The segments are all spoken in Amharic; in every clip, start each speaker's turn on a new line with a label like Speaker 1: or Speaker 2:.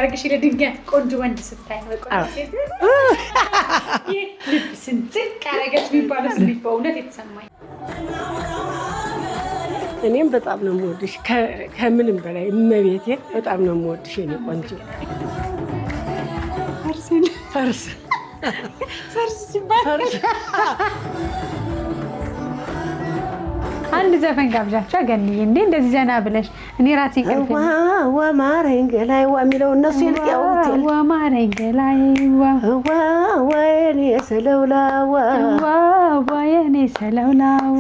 Speaker 1: ያርግሽ ለድንገት ቆንጆ ወንድ ስታይ ነው ቆንጆ ልብ ስንጥቅ ያረገች የሚባለው ስሜት በእውነት የተሰማኝ።
Speaker 2: እኔም በጣም ነው የምወድሽ ከምንም በላይ እመቤቴ በጣም ነው የምወድሽ የኔ ቆንጆ። ፈርስ ሲባል
Speaker 1: አንድ ዘፈን ጋብዣቸው ገንዬ እንዴ እንደዚህ ዘና ብለሽ እኔ ራሴ ቀልኩኝ
Speaker 2: ዋ ማረኝ ገላይ ዋ የሚለው እነሱ ይልቀውት
Speaker 1: ዋ ማረኝ ገላይ
Speaker 2: ዋ የኔ ሰለውላዋ
Speaker 1: ዋ የኔ ሰለውላዋ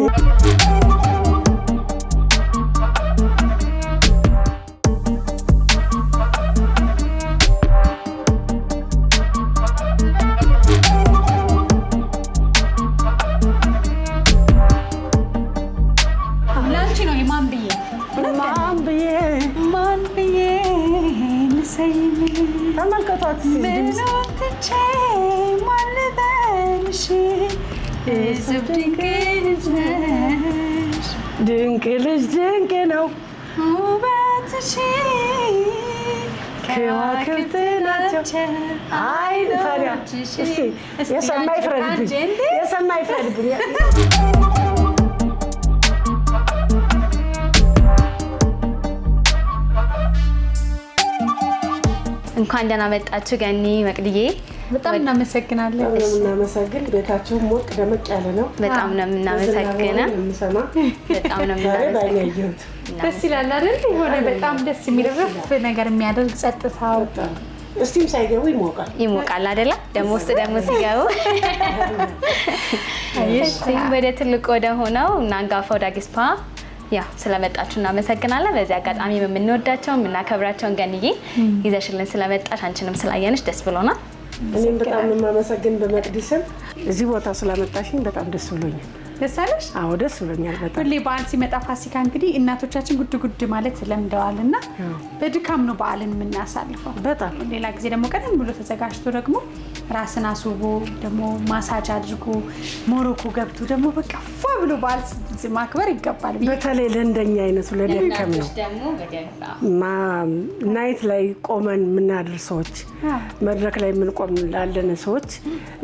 Speaker 2: ተመልከቷት
Speaker 1: ምንወትቼ ማልበልሽ እዝብ ድንቅ ልጅ ነሽ
Speaker 2: ድንቅ ልጅ ድንቅ ነው
Speaker 1: ውበትሽ
Speaker 2: ከዋክብት ናቸው። አይ ታዲያ የሰማ ይፍረድብኝ የሰማ ይፍረድብኝ።
Speaker 3: እንኳን ደህና መጣችሁ ገኒ መቅድዬ።
Speaker 1: በጣም እናመሰግናለን።
Speaker 2: እናመሰግን። ቤታችሁ ሞቅ ደመቅ ያለ ነው።
Speaker 3: በጣም ነው የምናመሰግነው። በጣም ነው የምናመሰግነው።
Speaker 1: ደስ ይላል አይደል? የሆነ በጣም ደስ የሚል ረፍ ነገር የሚያደርግ ጸጥታው
Speaker 2: እስቲም ሳይገቡ
Speaker 3: ይሞቃል አይደለ? ደግሞ ውስጥ ደግሞ ሲገቡ ወደ ትልቅ ወደ ሆነው እና አንጋፋው ዳጊ ስፓ ያ ስለመጣችሁ እናመሰግናለን። በዚህ አጋጣሚ የምንወዳቸው የምናከብራቸውን ገንዬ ይዘሽልን ስለመጣሽ አንቺንም ስላየንሽ ደስ ብሎናል።
Speaker 2: እኔም በጣም የማመሰግን በመቅዲስም እዚህ ቦታ ስላመጣሽኝ በጣም ደስ ብሎኛል።
Speaker 1: ደስ አለሽ?
Speaker 2: አዎ ደስ ብሎኛል በጣም።
Speaker 1: ሁሌ በዓል ሲመጣ ፋሲካ እንግዲህ እናቶቻችን ጉድ ጉድ ማለት ለምደዋልና በድካም ነው በዓልን የምናሳልፈው።
Speaker 2: በጣም
Speaker 1: ሌላ ጊዜ ደግሞ ቀደም ብሎ ተዘጋጅቶ ደግሞ ራስን አስውቦ ደግሞ ማሳጅ አድርጎ ሞሮኮ ገብቶ ደግሞ በቃ ፏ ብሎ በዓል ማክበር ይገባል።
Speaker 2: በተለይ ለእንደኛ አይነቱ ለደከም ነው ናይት ላይ ቆመን የምናድር ሰዎች፣ መድረክ ላይ የምንቆም ላለን ሰዎች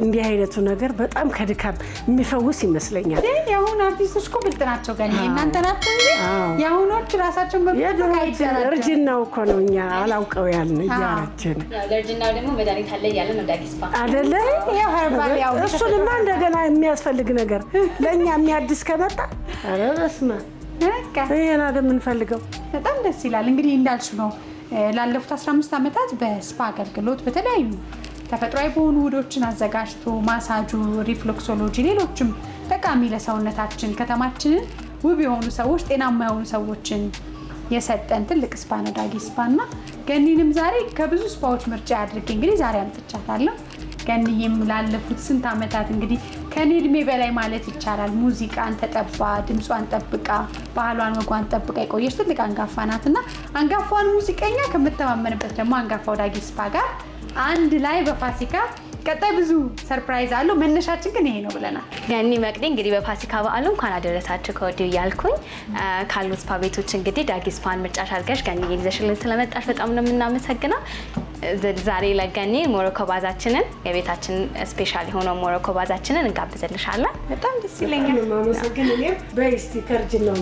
Speaker 2: እንዲህ አይነቱ ነገር በጣም ከድካም የሚፈውስ ይመስለኛል።
Speaker 1: የአሁን አርቲስቶች እኮ ብልጥ ናቸው ገኒ፣ እናንተ ናቸው እንጂ የአሁኖች ራሳቸውን
Speaker 2: እርጅናው እኮ ነው እኛ አላውቀው ያልን እያራችን
Speaker 3: ለእርጅናው ደግሞ መድኃኒት አለ እያለ ነው ዳጊ ስፓ
Speaker 2: አይደለ? እሱንማ እንደገና የሚያስፈልግ ነገር ለእኛ የሚያድስ ከመጣ ኧረ በስመ አብ ይሄን አይደል የምንፈልገው።
Speaker 1: በጣም ደስ ይላል። እንግዲህ እንዳልሽ ነው ላለፉት 15 ዓመታት በስፓ አገልግሎት በተለያዩ ተፈጥሯዊ በሆኑ ውህዶችን አዘጋጅቶ ማሳጁ፣ ሪፍሌክሶሎጂ፣ ሌሎችም ጠቃሚ ለሰውነታችን ከተማችንን ውብ የሆኑ ሰዎች ጤናማ የሆኑ ሰዎችን የሰጠን ትልቅ ስፓ ነው ዳጊ ስፓ እና ገኒንም ዛሬ ከብዙ ስፓዎች ምርጫ አድርጌ እንግዲህ ዛሬ አምጥቻታለሁ። ገኒም ላለፉት ስንት ዓመታት እንግዲህ ከኔ እድሜ በላይ ማለት ይቻላል ሙዚቃን ተጠባ ድምጿን ጠብቃ ባህሏን ወጓን ጠብቃ የቆየች ትልቅ አንጋፋ ናትና አንጋፋዋን ሙዚቀኛ ከምተማመንበት ደግሞ አንጋፋው ዳጊ ስፓ ጋር አንድ ላይ በፋሲካ ቀጣይ ብዙ ሰርፕራይዝ አለው። መነሻችን ግን ይሄ ነው ብለናል።
Speaker 3: ገኒ መቅዲ እንግዲህ በፋሲካ በዓሉ እንኳን አደረሳችሁ ከወዲሁ እያልኩኝ ካሉ ስፓ ቤቶች እንግዲህ ዳጊ ስፓን ምርጫሽ አድርገሽ ገኒ ይዘሽልን ስለመጣሽ በጣም ነው የምናመሰግነው። ዛሬ ለገኒ ሞሮኮ ባዛችንን የቤታችን ስፔሻል የሆነው ሞሮኮ ባዛችንን እንጋብዘልሻለን።
Speaker 1: በጣም ደስ ይለኛል።
Speaker 2: ማመሰግን እኔ በስቲ ከርጅ ነው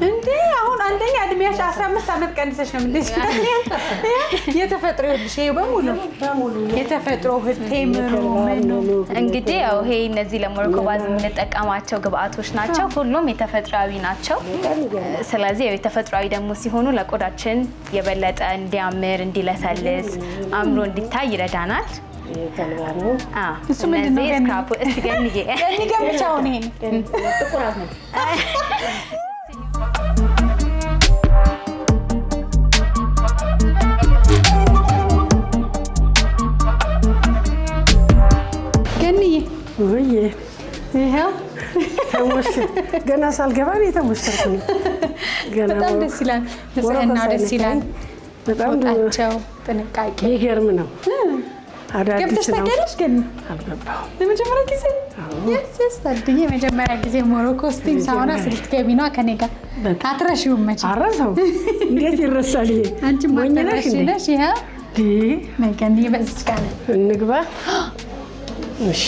Speaker 1: እንዴ አሁን አንደኛ እድሜያሽ 15 ዓመት ቀንሰሽ ነው እንዴ? የተፈጥሮ ይልሽ ይሄ በሙሉ የተፈጥሮ ህቴም
Speaker 3: እንግዲህ ያው ይሄ እነዚህ ለሞሮኮ ባዝ የምንጠቀማቸው ግብአቶች ናቸው። ሁሉም የተፈጥሯዊ ናቸው። ስለዚህ የተፈጥሯዊ ደግሞ ሲሆኑ ለቆዳችን የበለጠ እንዲያምር እንዲለሰልስ አምሮ እንዲታይ ይረዳናል።
Speaker 1: እሱ ምንድነው?
Speaker 3: ስክራፕ እስቲ ገኒዬ
Speaker 1: ገኒ ገምቻው ነው ይሄን
Speaker 2: ጥቁራት ነው።
Speaker 1: ገኒዬ
Speaker 2: ወይ
Speaker 1: ይሄው
Speaker 2: ተሞሽ ገና ሳልገባ ነው የተሞሸርኩኝ። ገና
Speaker 1: በጣም ደስ ይላል። ንጽህናው ደስ ይላል።
Speaker 2: በጣም
Speaker 1: ፎጣቸው ጥንቃቄ
Speaker 2: ይገርም ነው። አዳዲስ ነው።
Speaker 1: ገብተሽ ግን
Speaker 2: አልገባሁም
Speaker 1: ለመጀመሪያ ጊዜ ታድዬ የመጀመሪያ ጊዜ ሞሮኮ ስቲም ሳውና ስትገቢ ነው ከኔ ጋር አትረሺውም መቼም።
Speaker 2: አረሰው እንዴት ይረሳል? ይሄ
Speaker 1: አንቺ ማትረሺ ነሽ። ይሄ ነገን ይበዝች ጋር
Speaker 2: እንግባ። እሺ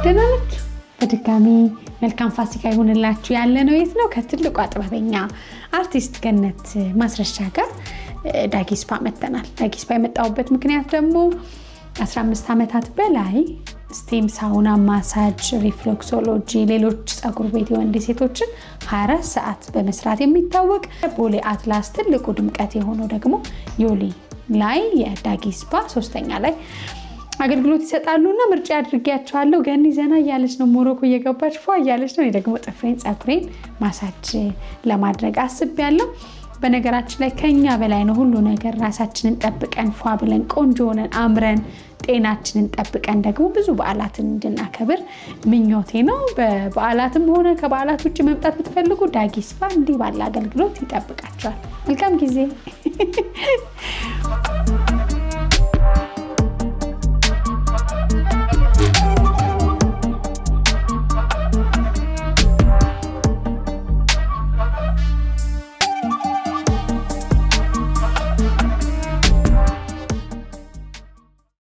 Speaker 1: ደናነች በድጋሚ መልካም ፋሲካ ይሁንላችሁ። ያለ ነው የት ነው? ከትልቋ ጥበበኛ አርቲስት ገነት ማስረሻ ጋር ዳጊ ስፓ መጥተናል። ዳጊ ስፓ የመጣሁበት ምክንያት ደግሞ 15 ዓመታት በላይ ስቲም፣ ሳውና፣ ማሳጅ፣ ሪፍሌክሶሎጂ፣ ሌሎች ፀጉር ቤት የወንድ ሴቶችን 24 ሰዓት በመስራት የሚታወቅ ቦሌ አትላስ ትልቁ ድምቀት የሆነው ደግሞ ዮሊ ላይ የዳጊ ስፓ 3ኛ ላይ አገልግሎት ይሰጣሉና ምርጫ አድርጌያቸዋለሁ። ገኒ ዘና እያለች ነው፣ ሞሮኮ እየገባች ፏ እያለች ነው። ደግሞ ጥፍሬን ፀጉሬን ማሳጅ ለማድረግ አስቤያለሁ። በነገራችን ላይ ከኛ በላይ ነው ሁሉ ነገር። ራሳችንን ጠብቀን ፏ ብለን ቆንጆ ሆነን አምረን ጤናችንን ጠብቀን ደግሞ ብዙ በዓላትን እንድናከብር ምኞቴ ነው። በበዓላትም ሆነ ከበዓላት ውጭ መምጣት ብትፈልጉ ዳጊ ስፓ እንዲህ ባለ አገልግሎት ይጠብቃቸዋል። መልካም ጊዜ።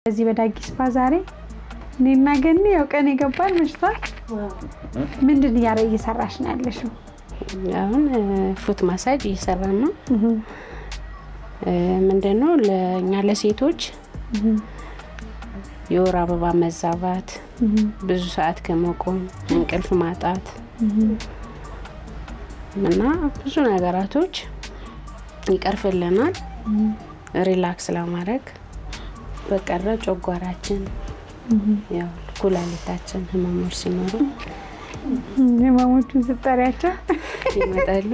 Speaker 1: እዚህ በዳጊ ስፓ ዛሬ እኔና ገኒ ያው ቀን የገባን መሽቷል። ምንድን እየሰራሽ ነው ያለሽው?
Speaker 2: አሁን ፉት ማሳጅ እየሰራን ነው። ምንድነው ለኛ ለሴቶች የወር አበባ መዛባት፣ ብዙ ሰዓት ከመቆም፣ እንቅልፍ ማጣት እና ብዙ ነገራቶች ይቀርፍልናል። ሪላክስ ለማድረግ በቀረ ጨጓራችን ያው ኩላሊታችን ህመሞች ሲኖሩ
Speaker 1: ህመሞቹን ስጠሪያቸው
Speaker 2: ይመጣሉ።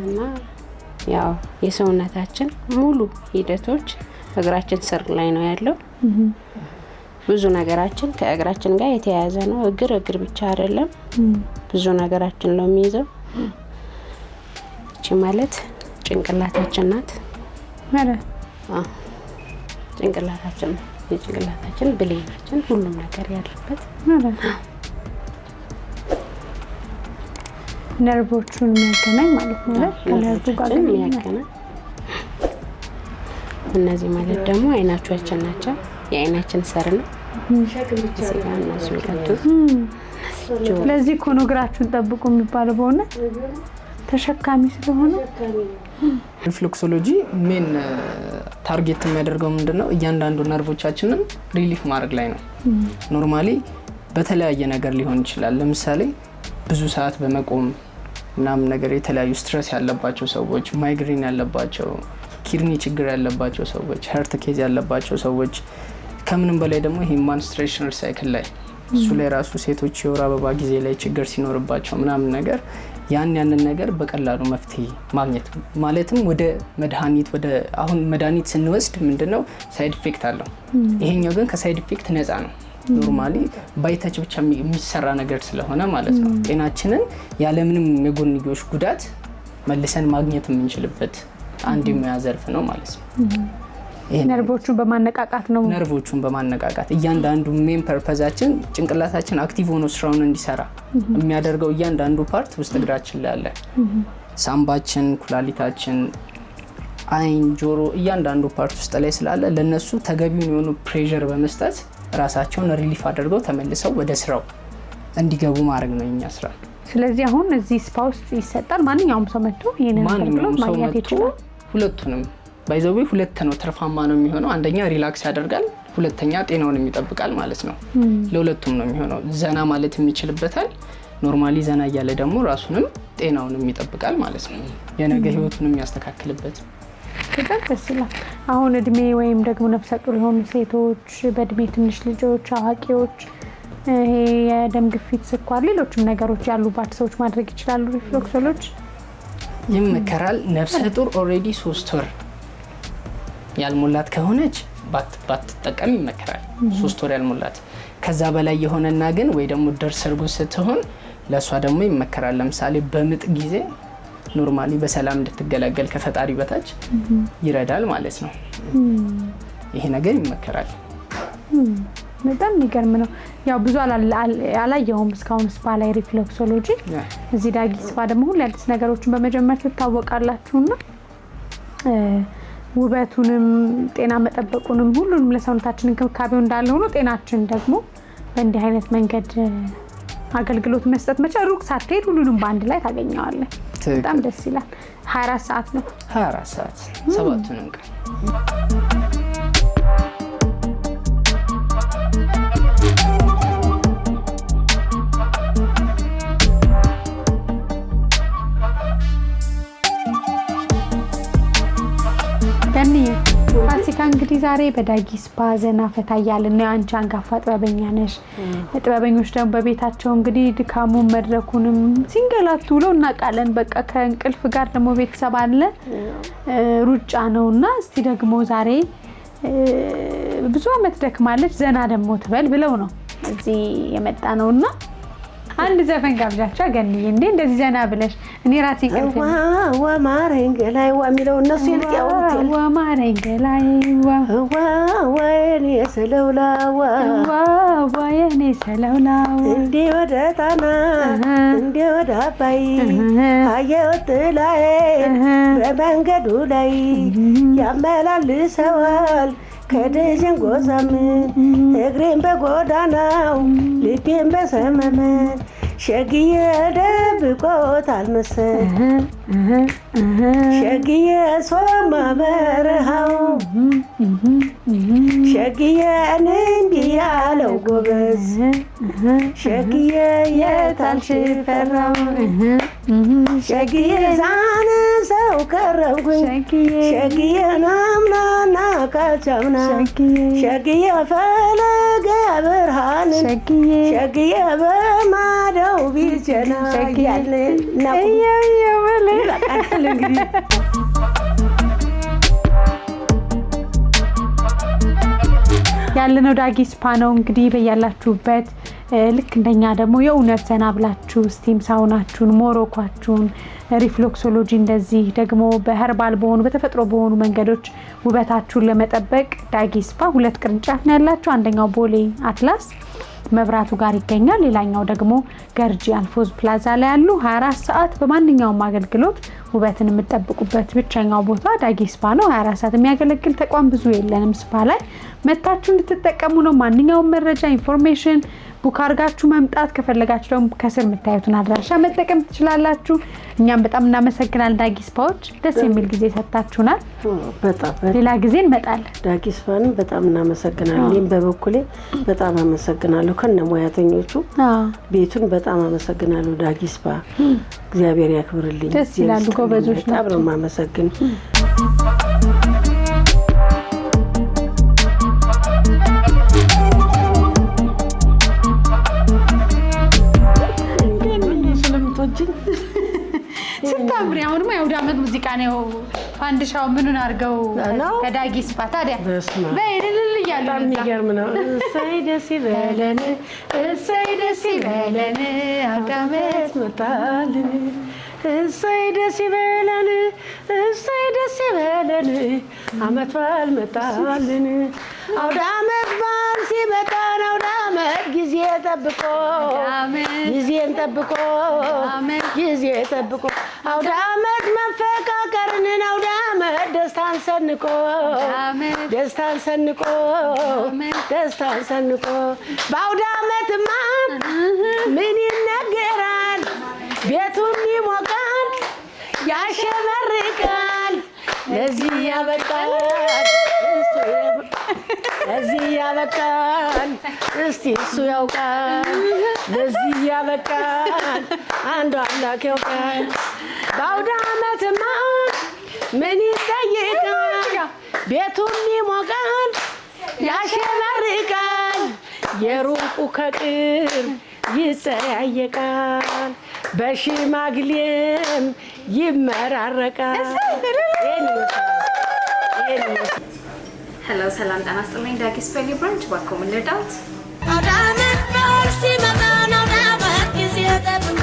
Speaker 2: እና ያው የሰውነታችን ሙሉ ሂደቶች እግራችን ስር ላይ ነው ያለው። ብዙ ነገራችን ከእግራችን ጋር የተያያዘ ነው። እግር ብቻ አይደለም፣ ብዙ ነገራችን ነው የሚይዘው። እቺ ማለት ጭንቅላታችን ናት። ጭንቅላታችን የጭንቅላታችን ብሌናችን ሁሉም ነገር ያለበት
Speaker 1: ነርቮቹን የሚያገናኝ ማለት ነው። ከነርቭ ጋር የሚያገናኝ
Speaker 2: እነዚህ ማለት ደግሞ አይናቾቻችን ናቸው። የአይናችን ሰር ነው።
Speaker 1: ለዚህ እኮ ነው እግራችሁን ጠብቁ የሚባለው። በእውነት ተሸካሚ ስለሆነ
Speaker 4: ሪፍሌክሶሎጂ ሜን ታርጌት የሚያደርገው ምንድነው? እያንዳንዱ ነርቮቻችንን ሪሊፍ ማድረግ ላይ ነው። ኖርማሊ በተለያየ ነገር ሊሆን ይችላል። ለምሳሌ ብዙ ሰዓት በመቆም ምናምን ነገር የተለያዩ ስትረስ ያለባቸው ሰዎች፣ ማይግሬን ያለባቸው፣ ኪድኒ ችግር ያለባቸው ሰዎች፣ ሀርት ኬዝ ያለባቸው ሰዎች፣ ከምንም በላይ ደግሞ ይሄ ማንስትሬሽናል ሳይክል ላይ እሱ ላይ ራሱ ሴቶች የወር አበባ ጊዜ ላይ ችግር ሲኖርባቸው ምናምን ነገር ያንን ነገር በቀላሉ መፍትሄ ማግኘት ማለትም ወደ መድኃኒት አሁን መድኃኒት ስንወስድ ምንድነው ሳይድ ኢፌክት አለው። ይሄኛው ግን ከሳይድ ኢፌክት ነፃ ነው። ኖርማሊ ባይታች ብቻ የሚሰራ ነገር ስለሆነ ማለት ነው ጤናችንን ያለምንም የጎንዮሽ ጉዳት መልሰን ማግኘት የምንችልበት አንድ የሙያ ዘርፍ ነው ማለት ነው።
Speaker 1: ነርቮቹን በማነቃቃት ነው።
Speaker 4: ነርቮቹን በማነቃቃት እያንዳንዱ ሜን ፐርፐዛችን ጭንቅላታችን አክቲቭ ሆኖ ስራውን እንዲሰራ የሚያደርገው እያንዳንዱ ፓርት ውስጥ እግራችን ላይ አለ። ሳምባችን፣ ኩላሊታችን፣ አይን፣ ጆሮ እያንዳንዱ ፓርት ውስጥ ላይ ስላለ ለነሱ ተገቢውን የሆኑ ፕሬሸር በመስጠት ራሳቸውን ሪሊፍ አድርገው ተመልሰው ወደ ስራው እንዲገቡ ማድረግ ነው የኛ ስራ።
Speaker 1: ስለዚህ አሁን እዚህ ስፓ ውስጥ ይሰጣል። ማንኛውም ሰው መጥቶ ይሄንን አገልግሎት ማግኘት ይችላል።
Speaker 4: ሁለቱንም ባይዘው ሁለት ነው ትርፋማ ነው የሚሆነው። አንደኛ ሪላክስ ያደርጋል፣ ሁለተኛ ጤናውን ይጠብቃል ማለት ነው። ለሁለቱም ነው የሚሆነው። ዘና ማለት የሚችልበታል። ኖርማሊ ዘና እያለ ደግሞ ራሱንም ጤናውንም ይጠብቃል ማለት ነው። የነገ ህይወቱንም ያስተካክልበት።
Speaker 1: በጣም ደስ ይላል። አሁን እድሜ ወይም ደግሞ ነፍሰ ጡር የሆኑ ሴቶች፣ በእድሜ ትንሽ ልጆች፣ አዋቂዎች፣ ይሄ የደም ግፊት፣ ስኳር፣ ሌሎችም ነገሮች ያሉባቸው ሰዎች ማድረግ ይችላሉ ሪፍሌክሶሎጂ?
Speaker 4: ይመከራል። ነፍሰ ጡር ኦልሬዲ 3 ወር ያልሞላት ከሆነች ባትጠቀም ይመከራል። 3 ወር ያልሞላት ከዛ በላይ የሆነና ግን ወይ ደግሞ ደርስ እርጉዝ ስትሆን ለሷ ደግሞ ይመከራል። ለምሳሌ በምጥ ጊዜ ኖርማሊ በሰላም እንድትገላገል ከፈጣሪ በታች ይረዳል ማለት ነው። ይሄ ነገር ይመከራል።
Speaker 1: በጣም የሚገርም ነው። ያው ብዙ አላየሁም እስካሁን ስፓ ላይ ሪፍሌክሶሎጂ። እዚህ ዳጊ ስፓ ደግሞ ሁሉ አዲስ ነገሮችን በመጀመር ትታወቃላችሁና ውበቱንም ጤና መጠበቁንም ሁሉንም ለሰውነታችን እንክብካቤው እንዳለ ሆኖ ጤናችን ደግሞ በእንዲህ አይነት መንገድ አገልግሎት መስጠት መቻል ሩቅ ሳትሄድ ሁሉንም በአንድ ላይ ታገኘዋለህ። በጣም ደስ ይላል። 24 ሰዓት ነው።
Speaker 4: 24 ሰዓት 7ቱንም ቀን ፋሲካ እንግዲህ ዛሬ በዳጊ ስፓ ዘና ፈታ እያልን ነው። አንቺ አንጋፋ ጥበበኛ ነሽ። ጥበበኞች ደግሞ በቤታቸው እንግዲህ ድካሙን መድረኩንም ሲንገላቱ ውለው እናውቃለን። በቃ ከእንቅልፍ ጋር ደግሞ ቤተሰብ አለ ሩጫ ነውና እስቲ ደግሞ ዛሬ ብዙ አመት ደክማለች ዘና ደግሞ ትበል ብለው ነው እዚህ የመጣ ነውና አንድ ዘፈን ጋብዣቸው ገንዬ እንዴ እንደዚህ ዘና ብለሽ እኔ ራሴ ቀልፍ
Speaker 2: ወማረንገላይ ወሚለው እነሱ ይልቀውት
Speaker 1: ወማረንገላይ
Speaker 2: ወወኔ ሰለውላዋ
Speaker 1: ወወኔ ሰለውላዋ
Speaker 2: እንዴ ወደ ጣና እንዴ ወደ አባይ አየወት ላይ በመንገዱ ላይ ያመላልሰዋል ከደጀን ጎዛም እግሬን በጎዳናው ልቤን በሰመመን ሸግዬ ደብቆታል መሰል ሸግዬ ሶማ በረሃው ሸግዬ እንቢ ያለው ጎበዝ ሸግዬ የታል ሽፈራው ሸግዬ ዛነ ሰው ከረምኩኝ ሸግዬ ናምናና ካቻምና ሸግዬ ፈለገ ብርሃን ሸግዬ በማደው ቢቸና ያለን ነው ይላል እንግዲህ
Speaker 1: ያለነው ዳጊ ስፓ ነው። እንግዲህ በያላችሁበት ልክ እንደኛ ደግሞ የእውነት ዘና ብላችሁ ስቲም ሳውናችሁን ሞሮኳችሁን ሪፍሌክሶሎጂ እንደዚህ ደግሞ በኸርባል በሆኑ በተፈጥሮ በሆኑ መንገዶች ውበታችሁን ለመጠበቅ ዳጊ ስፓ 2 ቅርንጫፍ ነው ያላችሁ። አንደኛው ቦሌ አትላስ መብራቱ ጋር ይገኛል። ሌላኛው ደግሞ ገርጂ አልፎዝ ፕላዛ ላይ ያሉ 24 ሰዓት በማንኛውም አገልግሎት ውበትን የምትጠብቁበት ብቸኛው ቦታ ዳጊ ስፓ ነው። 24 ሰዓት የሚያገለግል ተቋም ብዙ የለንም። ስፓ ላይ መታችሁ እንድትጠቀሙ ነው። ማንኛውም መረጃ ኢንፎርሜሽን ቡክ አድርጋችሁ መምጣት ከፈለጋችሁ ደግሞ ከስር የምታዩትን አድራሻ መጠቀም ትችላላችሁ። እኛም በጣም እናመሰግናለን ዳጊ ስፓዎች ደስ የሚል ጊዜ ሰጣችሁናል።
Speaker 2: በጣም
Speaker 1: ሌላ ጊዜ እንመጣለን።
Speaker 2: ዳጊ ስፓን በጣም እናመሰግናለን። እኔም በበኩሌ በጣም አመሰግናለሁ ከነሙያተኞቹ ቤቱን በጣም አመሰግናለሁ። ዳጊ ስፓ እግዚአብሔር ያክብርልኝ።
Speaker 1: ደስ ይላሉ ጎበዞች ናቸው።
Speaker 2: በጣም ነው የማመሰግን።
Speaker 1: ስታምሪ አሁንማ የአውደ ዓመት ሙዚቃ ነው። ፋንድሻው ምኑን አድርገው ከዳጊ ስፓ ታዲያ በእልል እያሉ
Speaker 2: በጣም የሚገርም ነው። እሰይ ደስ ይበለን እሰይ ደስ ይበለን አውደ ዓመት መጣልን እሰይ ደስ ይበለን እሰይ ደስ ይበለን ዓመት በዓል መጣልን አውደ ዓመት በዓል ሲመጣን አውደ ዓመት ጊዜ ጠብቆ ጊዜን ጠብቆ ጊዜ ጠብቆ አውደ ዓመት መፈቃቀርን አውደ ዓመት ደስታን ሰንቆ ደስታን ሰንቆ ደስታን ሰንቆ በአውደ ዓመትማ ምን ይነገራል ቤቱም ይሞቃል ያሸበርቃል ለዚህ ያበቃል ለዚህ ያበቃል እስቲ እሱ ያውቃል ለዚህ ያበቃል አንዱ አምላክ ያውቃል በአውደ ዓመትማ ምን ይጠይቃል ቤቱም ይሞቃል ያሸበርቃል የሩቁ ከቅርብ ይጠያየቃል በሽማግሌም ይመራረቃል።
Speaker 3: ሄሎ ሰላም ጤና ይስጥልኝ። ዳጊ ስፓ ብራንች ባኮ ምን ልርዳዎት?
Speaker 5: አውደ ዓመት በዓል ሲመጣ አውደ ዓመት ጊዜ ጠብቆ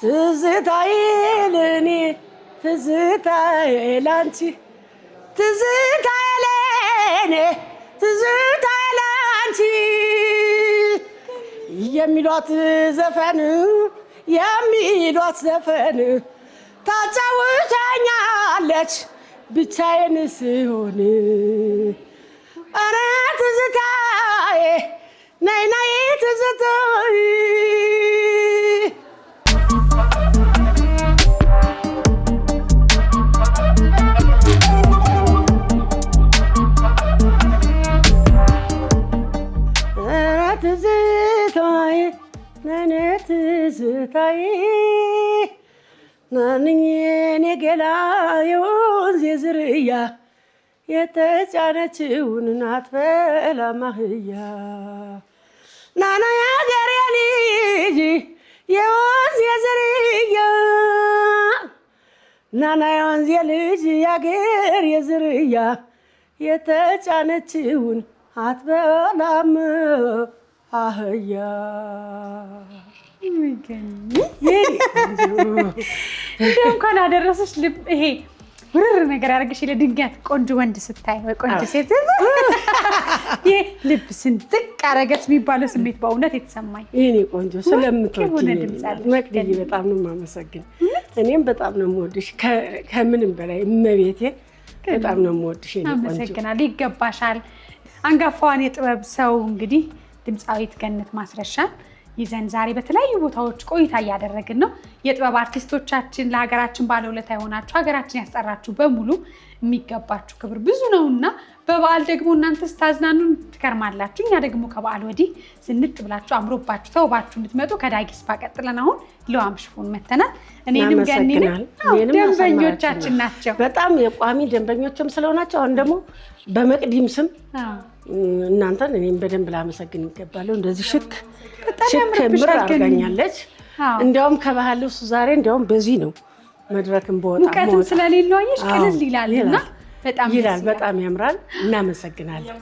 Speaker 2: ትዝታዬ ለኔ ትዝታዬ ላንቺ ትዝታዬ ለኔ ትዝታዬ ላንቺ የሚሏት ዘፈን ታጫውተኛለች ብቻዬን ስሆን ኧረ ትዝታዬ ነይ ነይ ትዝታዬ ትዝታዬ ነይ ትዝታዬ ናንኝ እኔ ገላ የወንዝ ዝርያ የተጫነችውን ናት በላማህያ ናና የአገሬ ልጅ የወንዝ ዝርያ ናና የወንዝ ልጅ የአገር የዝርያ የተጫነችውን አትበላም አህያ
Speaker 1: እንኳን አደረሰሽ። ልብ ይሄ ውርር ነገር ያደርግሽ ለድንገት ቆንጆ ወንድ ስታይ ወይ ቆንጆ ሴት ይሄ ልብ ስንጥቅ አደረገች የሚባለው ስሜት በእውነት የተሰማኝ
Speaker 2: የእኔ ቆንጆ ስለምትወጂኝ መቅደዬ በጣም ነው የማመሰግን። እኔም በጣም ነው የምወድሽ ከምንም በላይ እመቤቴ በጣም ነው የምወድሽ የእኔ ቆንጆ።
Speaker 1: አመሰግናለሁ። ይገባሻል። አንጋፋዋን የጥበብ ሰው እንግዲህ ድምፃዊት ገነት ማስረሻን ይዘን ዛሬ በተለያዩ ቦታዎች ቆይታ እያደረግን ነው። የጥበብ አርቲስቶቻችን ለሀገራችን ባለውለታ የሆናችሁ ሀገራችን ያስጠራችሁ በሙሉ የሚገባችሁ ክብር ብዙ ነውና በበዓል ደግሞ እናንተ ስታዝናኑን ትከርማላችሁ። እኛ ደግሞ ከበዓል ወዲህ ዝንጥ ብላችሁ አምሮባችሁ ተውባችሁ እንድትመጡ ከዳጊ ስፓ ቀጥለን አሁን ለዋም ሽፎን መተናል። እኔንም ገኒንም ደንበኞቻችን ናቸው።
Speaker 2: በጣም የቋሚ ደንበኞችም ስለሆናቸው አሁን ደግሞ በመቅዲም ስም እናንተን እኔም በደንብ ላመሰግን ይገባለሁ። እንደዚህ ሽክ ምር አድርጋኛለች። እንዲያውም ከባህል ውስጥ ዛሬ እንዲያውም በዚህ ነው መድረክን በወጣ
Speaker 1: ሙቀትም ስለሌለው አየሽ ቅልል ይላልና በጣም
Speaker 2: ይላል። በጣም ያምራል። እናመሰግናለን።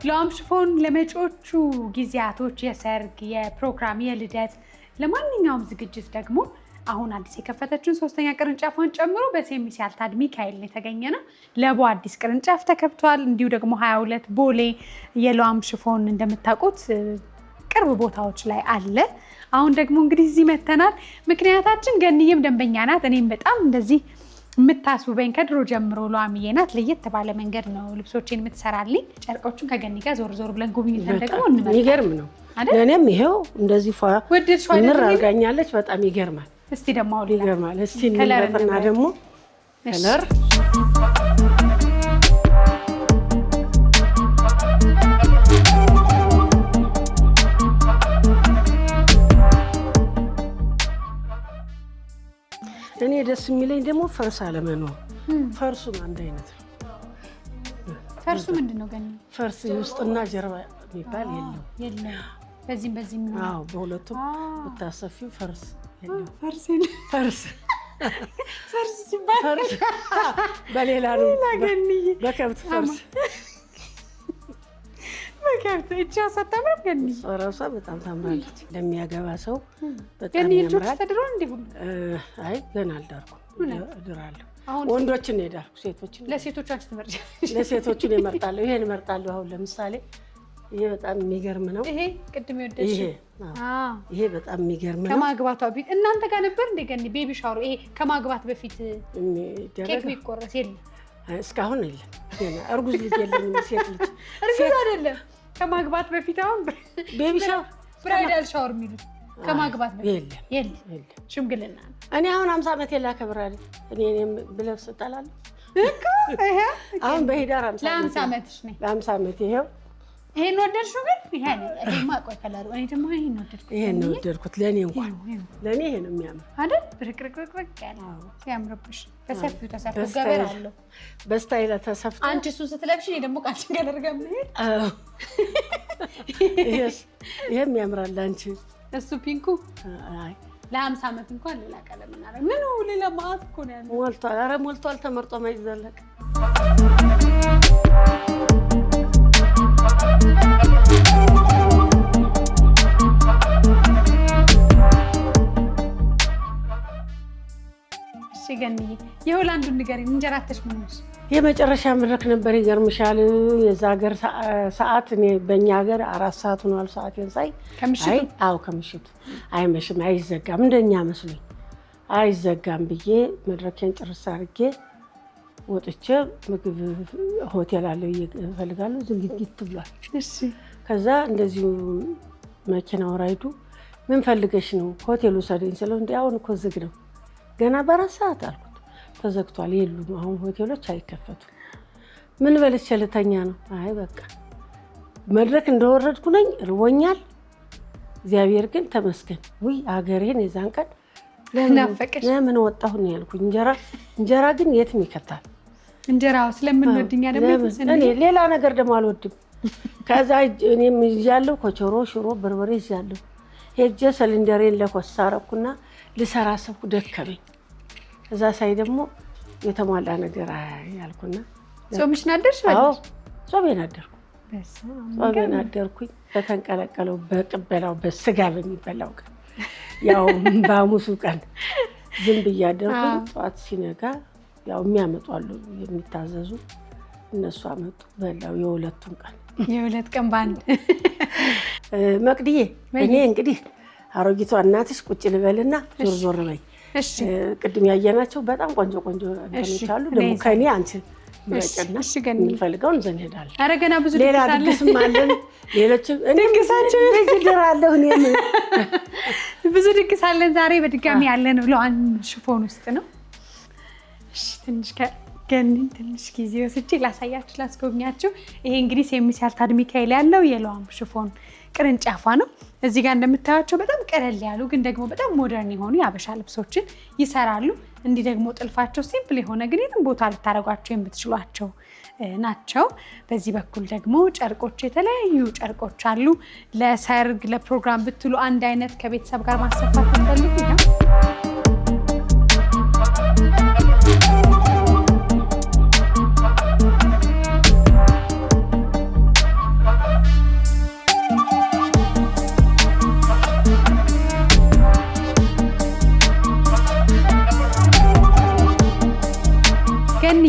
Speaker 1: ለዋም ሽፎን ለመጪዎቹ ጊዜያቶች የሰርግ፣ የፕሮግራም፣ የልደት ለማንኛውም ዝግጅት ደግሞ አሁን አዲስ የከፈተችውን 3ኛ ቅርንጫፏን ጨምሮ በሴሚስ ያልታድ ሚካኤል የተገኘ ነው። ለቦ አዲስ ቅርንጫፍ ተከፍቷል። እንዲሁ ደግሞ 22 ቦሌ የለዋም ሽፎን እንደምታውቁት ቅርብ ቦታዎች ላይ አለ። አሁን ደግሞ እንግዲህ እዚህ መተናል። ምክንያታችን ገንዬም ደንበኛ ናት። እኔም በጣም እንደዚህ የምታስውበኝ ከድሮ ጀምሮ ለዋምዬ ናት። ለየት ባለ መንገድ ነው ልብሶቼን የምትሰራልኝ። ጨርቆቹን ከገኒ ጋር ዞር ዞር ብለን ጉብኝተን ደግሞ እንመጣለን።
Speaker 2: ይገርም ነው። ለእኔም ይሄው እንደዚህ ምር አድርጋኛለች። በጣም ይገርማል።
Speaker 1: እስቲ ደግሞ አውሊላ
Speaker 2: ይገርማል። እስቲ እንመጣና ደግሞ ከለር እኔ ደስ የሚለኝ ደግሞ ፈርስ አለመኖር። ፈርሱም አንድ አይነት ነው።
Speaker 1: ፈርሱ ምንድን ነው ገኒ?
Speaker 2: ፈርስ ውስጥና ጀርባ የሚባል የለም።
Speaker 1: በዚህም ነው።
Speaker 2: አዎ በሁለቱም ብታሰፊው ፈርስ የለም።
Speaker 1: ፈርስ ሲባል
Speaker 2: ፈርስ በሌላ ነው። በከብት ፈርስ
Speaker 1: በከብት እቺ አሳታምም ገኒ
Speaker 2: ራሷ በጣም ታምራለች። ለሚያገባ ሰው በጣም
Speaker 1: ገኒ ልጆች
Speaker 2: ያምራል።
Speaker 1: ተድሮ እንዲሁ
Speaker 2: አይ ገና አልዳርኩም። እድራለሁ። ወንዶችን ሄዳለሁ። ሴቶችን
Speaker 1: ለሴቶች አንቺ ትመርጫለሽ?
Speaker 2: ለሴቶችን እመርጣለሁ። ይሄን እመርጣለሁ። አሁን ለምሳሌ ይሄ በጣም የሚገርም ነው።
Speaker 1: ይሄ ቅድም የወደድሽ
Speaker 2: ይሄ በጣም የሚገርም ነው።
Speaker 1: ከማግባቷ በፊት እናንተ ጋር ነበር እንደ ገኒ ቤቢ ሻወር? ይሄ ከማግባት በፊት ኬክ ቢቆረስ የለም?
Speaker 2: እስካሁን የለም። ገና እርጉዝ ልጅ የለም። ሴት ልጅ
Speaker 1: እርጉዝ አይደለም። ከማግባት በፊት አሁን
Speaker 2: ቤቢ ሻወር
Speaker 1: ብራይዳል ሻወር የሚሉት ከማግባት በፊት
Speaker 2: የለም።
Speaker 1: ሽምግልና ነው።
Speaker 2: እኔ አሁን 50 ዓመት ላከብራለሁ። እኔም ብለብስ እጠላለሁ እኮ። አሁን በሂዳር
Speaker 1: 50 ዓመትሽ ነኝ።
Speaker 2: ለ50 ዓመት ይሄው
Speaker 1: ይሄን ወደድሽው? ግን ይሄማ ቆይ ከለሩ እኔ ደግሞ ይሄን ወደድኩት።
Speaker 2: ይሄን ነው ወደድኩት። ለኔ እንኳን ለኔ ይሄ ነው የሚያምር
Speaker 1: አይደል? ብርቅርቅርቅ ያለ ሲያምርብሽ በሰፊው ተሰፍቶ ገበር አለው።
Speaker 2: በስታይል ተሰፍቶ
Speaker 1: አንቺ እሱን ስትለብሽ እኔ ደግሞ ቃል ገለር ጋር መሄድ
Speaker 2: ይሄም ያምራል። አንቺ
Speaker 1: እሱ ፒንኩ
Speaker 2: አይ
Speaker 1: ለ50 ዓመት እንኳን ሌላ ቀለም እናደርግ ምን ሌላ ማአት እኮ ነው ያለው።
Speaker 2: ሞልቷል። ኧረ ሞልቷል። ተመርጦ ማይዘለቅ
Speaker 1: ገንዬ የሆላንዱን ንገሪኝ። እንጀራተሽ ምን ነሽ?
Speaker 2: የመጨረሻ መድረክ ነበር። ይገርምሻል የዛ ሀገር ሰዓት እኔ በእኛ ሀገር 4 ሰዓት ሆኗል። ሰዓቴን ሳይ ከምሽቱ አይመሽም፣ አይዘጋም እንደኛ መስሎኝ አይዘጋም ብዬ መድረኬን ጭርስ አድርጌ ወጥቼ ምግብ ሆቴል አለው እፈልጋለሁ። ዝግጅት ብሏል። ከዛ እንደዚሁ መኪናው ራይዱ ምን ፈልገሽ ነው ሆቴሉ ሰደኝ ስለው እንዲ አሁን እኮ ዝግ ነው ገና በ4 ሰዓት አልኩት። ተዘግቷል የሉም አሁን ሆቴሎች አይከፈቱም። ምን በልቼ ልተኛ ነው? አይ በቃ መድረክ እንደወረድኩ ነኝ ርቦኛል። እግዚአብሔር ግን ተመስገን። ውይ አገሬን የዛን ቀን ለምን ወጣሁ ነው ያልኩኝ። እንጀራ ግን የትም ይከታል።
Speaker 1: እንጀራው ስለምንወድኛ ደግሞ
Speaker 2: እኔ ሌላ ነገር ደግሞ አልወድም። ከዛ እኔም ይዣለሁ ኮቸሮ፣ ሽሮ፣ በርበሬ ይዣለሁ። ሄጄ ሰሊንደሬን ለኮስ አደረኩና ልሰራ ሰብኩ። ደከመኝ። እዛ ሳይ ደግሞ የተሟላ ነገር ያልኩና
Speaker 1: ጾምሽን አደርሽ?
Speaker 2: አዎ ጾሜን አደርኩ። ጾሜን አደርኩኝ። በተንቀለቀለው በቅበላው በስጋ በሚበላው ቀን ያው በሐሙሱ ቀን ዝም ብዬ አደርኩኝ። ጠዋት ሲነጋ ያው የሚያመጡ አሉ የሚታዘዙ እነሱ አመጡ። በላው የሁለት ቀን ባንድ መቅድዬ እኔ እንግዲህ አሮጊቷ እናትሽ ቁጭ ልበልና ዞር በይ። ቅድም ያየናቸው በጣም ቆንጆ እንትኖች አሉ። ደግሞ ከኔ አንቺ ምረጭና የምንፈልገውን ይዘን እንሄዳለን።
Speaker 1: ኧረ ገና ብዙ
Speaker 2: ሌላ ድግስም አለን። ሌሎችም ድግሳቸው ድራለሁ እኔም
Speaker 1: ብዙ ድግስ አለን። ዛሬ በድጋሚ ያለን ለዋን ሽፎን ውስጥ ነው። ትንሽ ገኒን ትንሽ ጊዜ ወስጄ ላሳያችሁ ላስጎብኛችሁ። ይሄ እንግዲህ ሴሚስ ያልታድ ሚካኤል ያለው የለዋም ሽፎን ቅርንጫፏ ነው። እዚህ ጋር እንደምታዩቸው በጣም ቀለል ያሉ ግን ደግሞ በጣም ሞደርን የሆኑ የአበሻ ልብሶችን ይሰራሉ። እንዲህ ደግሞ ጥልፋቸው ሲምፕል የሆነ ግን የትም ቦታ ልታደርጓቸው የምትችሏቸው ናቸው። በዚህ በኩል ደግሞ ጨርቆች፣ የተለያዩ ጨርቆች አሉ። ለሰርግ ለፕሮግራም ብትሉ አንድ አይነት ከቤተሰብ ጋር ማሰፋት እንደልኩ ነው።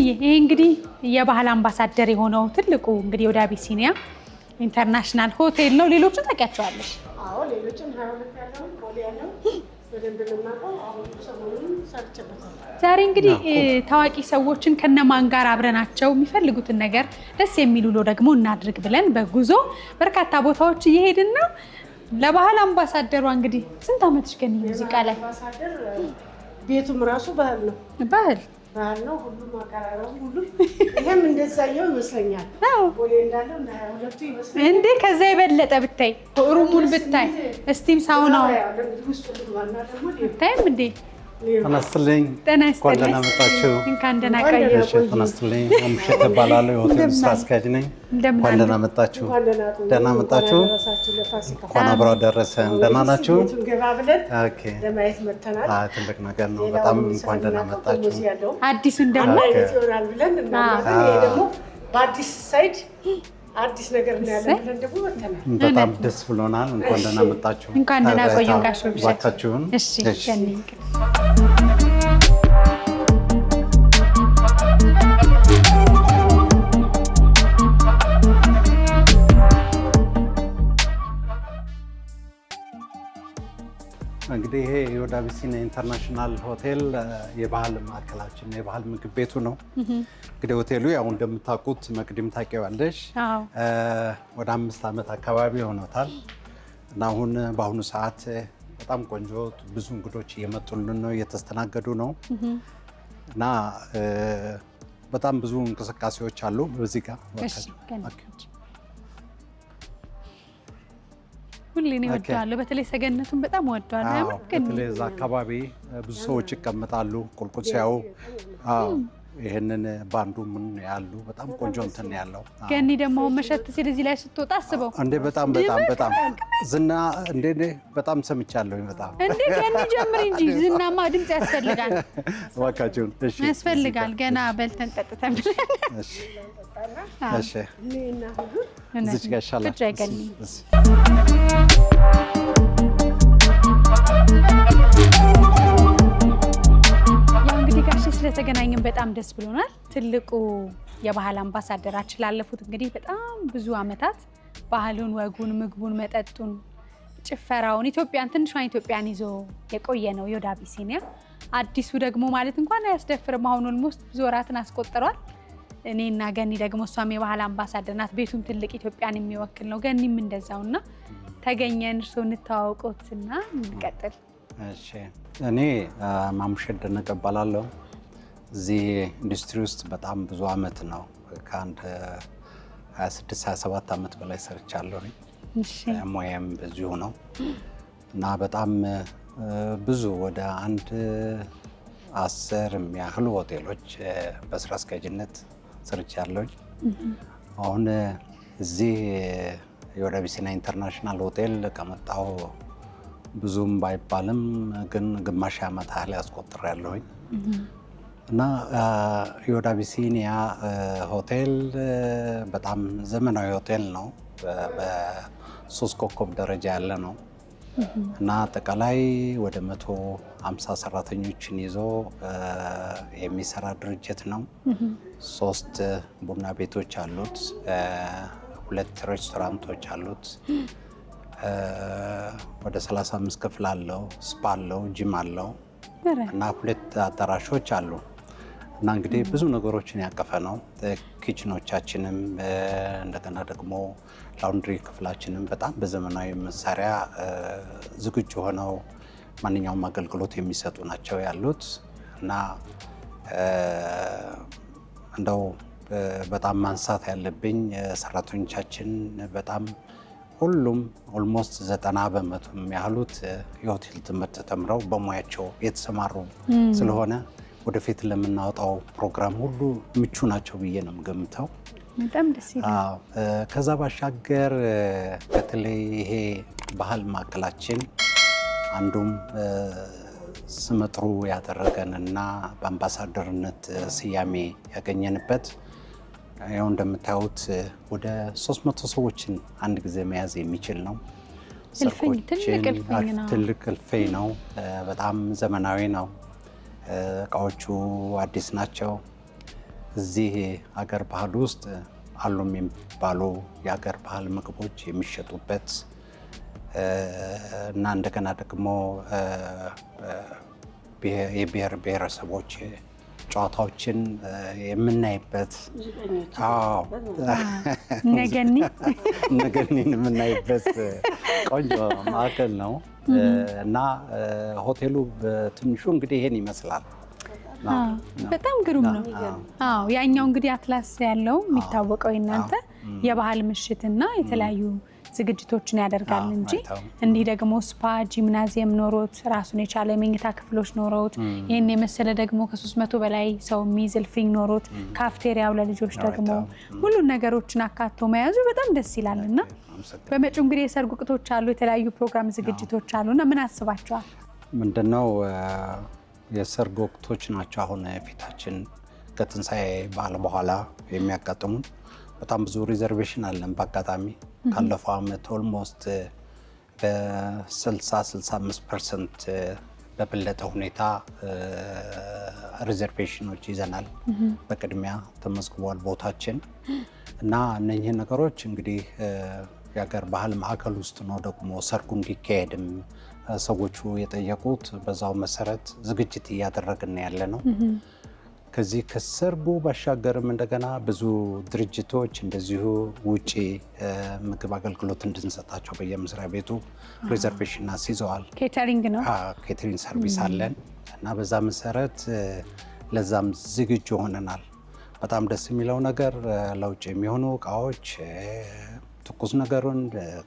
Speaker 1: ይሄ እንግዲህ የባህል አምባሳደር የሆነው ትልቁ እንግዲህ ወደ አቢሲኒያ ኢንተርናሽናል ሆቴል ነው። ሌሎቹን ታውቂያቸዋለሽ?
Speaker 2: አዎ ሌሎችን 22 ያለው ፖሊ ያለው በደንብ ለማቀው አሁን ሰሞኑን ሰርችበታል።
Speaker 1: ዛሬ እንግዲህ ታዋቂ ሰዎችን ከነማን ጋር አብረናቸው የሚፈልጉትን ነገር ደስ የሚል ውሎ ደግሞ እናድርግ ብለን በጉዞ በርካታ ቦታዎች እየሄድን ነው። ለባህል አምባሳደሯ እንግዲህ ስንት ዓመትሽ ገኒ ሙዚቃ ላይ?
Speaker 2: አምባሳደር ቤቱም ራሱ ባህል ነው።
Speaker 1: ባህል
Speaker 2: ነው ሁሉም አቀራረቡ ሁሉም ይሄም እንደዛየው ይመስለኛል። ቦሌ እንዳለው እና ሁለቱ ይመስለኛል እንዴ ከዛ የበለጠ ብታይ ሩሙን ብታይ እስቲም ሳውናው ብታይም እንዴ
Speaker 6: ተነስተልኝ እንኳን ደህና መጣችሁ።
Speaker 1: እንኳን ደህና ቆያችሁ።
Speaker 6: ተነስተልኝ ሙሽት ተባላለ የሆቴል ስራ አስኪያጅ ነኝ። እንኳን ደህና መጣችሁ። ደህና መጣችሁ። እንኳን አብሮ ደረሰን። ደህና ናችሁ? ኦኬ ለማየት መተናል። ትልቅ ነገር ነው በጣም። እንኳን ደህና መጣችሁ።
Speaker 1: አዲሱን ደግሞ
Speaker 2: ይሆናል ብለን እናምናለን። ይሄ ደግሞ በአዲስ ሳይድ አዲስ ነገር ነው ያለን ብለን ደግሞ መተናል።
Speaker 6: በጣም ደስ ብሎናል። እንኳን ደህና መጣችሁ።
Speaker 1: እንኳን ደህና ቆዩ ጋሽ ወብሸት።
Speaker 6: ባካችሁን
Speaker 1: እሺ ገኒ
Speaker 6: እንግዲህ ይሄ የወደ አቢሲኒያ ኢንተርናሽናል ሆቴል የባህል ማዕከላችን ነው፣ የባህል ምግብ ቤቱ ነው። እንግዲህ ሆቴሉ ያው እንደምታውቁት መቅድም ታውቂዋለሽ፣ ወደ 5 ዓመት አካባቢ ሆኖታል እና አሁን በአሁኑ ሰዓት በጣም ቆንጆ ብዙ እንግዶች እየመጡልን ነው፣ እየተስተናገዱ ነው እና በጣም ብዙ እንቅስቃሴዎች አሉ በዚህ ጋር።
Speaker 1: ሁሌ ነው ወደዋለሁ። በተለይ ሰገነቱን በጣም ወደዋለሁ።
Speaker 6: በተለይ እዛ አካባቢ ብዙ ሰዎች ይቀመጣሉ ቁልቁል ሲያዩ። ይሄንን ባንዱ ምን ያሉ በጣም ቆንጆ እንትን ያለው
Speaker 1: ገኒ ደግሞ መሸት ሲል እዚህ ላይ ስትወጣ አስበው
Speaker 6: እንዴ በጣም ዝና እንዴ በጣም ሰምቻለሁ። በጣም
Speaker 1: እንዴ ገኒ ጀምር እንጂ ዝናማ ድምጽ ያስፈልጋል።
Speaker 6: ዋካችሁን እሺ
Speaker 1: ያስፈልጋል። ገና በልተን ጠጥተን
Speaker 6: እሺ እሺ እዚህ ጋር ይሻላል።
Speaker 1: ያው እንግዲህ ጋሽ ስለተገናኘን በጣም ደስ ብሎናል። ትልቁ የባህል አምባሳደራችን ላለፉት እንግዲህ በጣም ብዙ ዓመታት ባህሉን፣ ወጉን፣ ምግቡን፣ መጠጡን፣ ጭፈራውን ኢትዮጵያን ትንሿን ኢትዮጵያን ይዞ የቆየ ነው ዮድ አቢሲኒያ። አዲሱ ደግሞ ማለት እንኳን አያስደፍርም። አሁን ኦልሞስት ብዙ ወራትን አስቆጥሯል። እኔና ገኒ ደግሞ እሷም የባህል አምባሳደር ናት። ቤቱም ትልቅ ኢትዮጵያን የሚወክል ነው። ገኒም እንደዛውና ተገኘን። እርስዎ እንተዋወቁትና እንቀጥል።
Speaker 6: እሺ፣ እኔ ማሙሸት ደነቀ እባላለሁ። እዚህ ኢንዱስትሪ ውስጥ በጣም ብዙ አመት ነው፣ ከአንድ 26-27 ዓመት በላይ ሰርቻለሁ። ሙያም በዚሁ ነው እና በጣም ብዙ ወደ 10 የሚያህሉ ሆቴሎች በስራ አስኪያጅነት ሰርቻለሁ። አሁን እዚህ ዮድ አቢሲኒያ ኢንተርናሽናል ሆቴል ከመጣሁ ብዙም ባይባልም ግን ግማሽ ዓመት ያህል ያስቆጥራለሁኝ እና ዮድ አቢሲኒያ ሆቴል በጣም ዘመናዊ ሆቴል ነው። በ3 ኮከብ ደረጃ ያለ ነው እና አጠቃላይ ወደ 150 ሰራተኞችን ይዞ የሚሰራ ድርጅት ነው። 3 ቡና ቤቶች አሉት፣ 2 ሬስቶራንቶች አሉት፣ ወደ 35 ክፍል አለው፣ ስፓ አለው፣ ጂም አለው እና 2 አዳራሾች አሉ እና እንግዲህ ብዙ ነገሮችን ያቀፈ ነው። ኪችኖቻችንም እንደገና ደግሞ ላውንድሪ ክፍላችንም በጣም በዘመናዊ መሳሪያ ዝግጁ ሆነው ማንኛውም አገልግሎት የሚሰጡ ናቸው ያሉት እና እንደው በጣም ማንሳት ያለብኝ ሰራተኞቻችን በጣም ሁሉም ኦልሞስት 90% የሚያህሉት የሆቴል ትምህርት ተምረው በሙያቸው የተሰማሩ ስለሆነ ወደፊት ለምናወጣው ፕሮግራም ሁሉ ምቹ ናቸው ብዬ ነው የምገምተው።
Speaker 1: በጣም ደስ ይላል።
Speaker 6: ከዛ ባሻገር በተለይ ይሄ ባህል ማዕከላችን አንዱም ስመጥሩ ያደረገንና በአምባሳደርነት ስያሜ ያገኘንበት ያው እንደምታዩት ወደ 300 ሰዎችን አንድ ጊዜ መያዝ የሚችል ነው። ትልቅ እልፍኝ ነው። በጣም ዘመናዊ ነው። እቃዎቹ አዲስ ናቸው። እዚህ ሀገር ባህል ውስጥ አሉ የሚባሉ የሀገር ባህል ምግቦች የሚሸጡበት እና እንደገና ደግሞ የብሔር ብሔረሰቦች ጨዋታዎችን የምናይበት ነገኒን የምናይበት ቆንጆ ማዕከል ነው እና ሆቴሉ በትንሹ እንግዲህ ይሄን ይመስላል።
Speaker 1: በጣም ግሩም ነው። ያኛው እንግዲህ አትላስ ያለው የሚታወቀው የእናንተ የባህል ምሽትና የተለያዩ ዝግጅቶችን ያደርጋል እንጂ እንዲህ ደግሞ ስፓ፣ ጂምናዚየም ኖሮት ራሱን የቻለ የመኝታ ክፍሎች ኖሮት ይህን የመሰለ ደግሞ ከ300 በላይ ሰው የሚይዝ እልፍኝ ኖሮት ካፍቴሪያው ለልጆች ደግሞ ሁሉን ነገሮችን አካቶ መያዙ በጣም ደስ ይላል እና በመጪው እንግዲህ የሰርግ ወቅቶች አሉ፣ የተለያዩ ፕሮግራም ዝግጅቶች አሉ እና ምን አስባቸዋል?
Speaker 6: ምንድነው የሰርግ ወቅቶች ናቸው አሁን ፊታችን ከትንሣኤ በዓል በኋላ የሚያጋጥሙን። በጣም ብዙ ሪዘርቬሽን አለን። በአጋጣሚ ካለፈው ዓመት ኦልሞስት በ60-65% በበለጠ ሁኔታ ሪዘርቬሽኖች ይዘናል። በቅድሚያ ተመዝግቧል ቦታችን እና እነኚህ ነገሮች እንግዲህ የሀገር ባህል ማዕከል ውስጥ ነው ደግሞ ሰርጉ እንዲካሄድም ሰዎቹ የጠየቁት። በዛው መሰረት ዝግጅት እያደረግን ያለ ነው። ከዚህ ከሰርጉ ባሻገርም እንደገና ብዙ ድርጅቶች እንደዚሁ ውጪ ምግብ አገልግሎት እንድንሰጣቸው በየመስሪያ ቤቱ ሪዘርቬሽን አስይዘዋል።
Speaker 1: ኬተሪንግ ነው፣
Speaker 6: ኬተሪንግ ሰርቪስ አለን እና በዛ መሰረት ለዛም ዝግጁ ሆነናል። በጣም ደስ የሚለው ነገር ለውጭ የሚሆኑ እቃዎች ትኩስ ነገሩን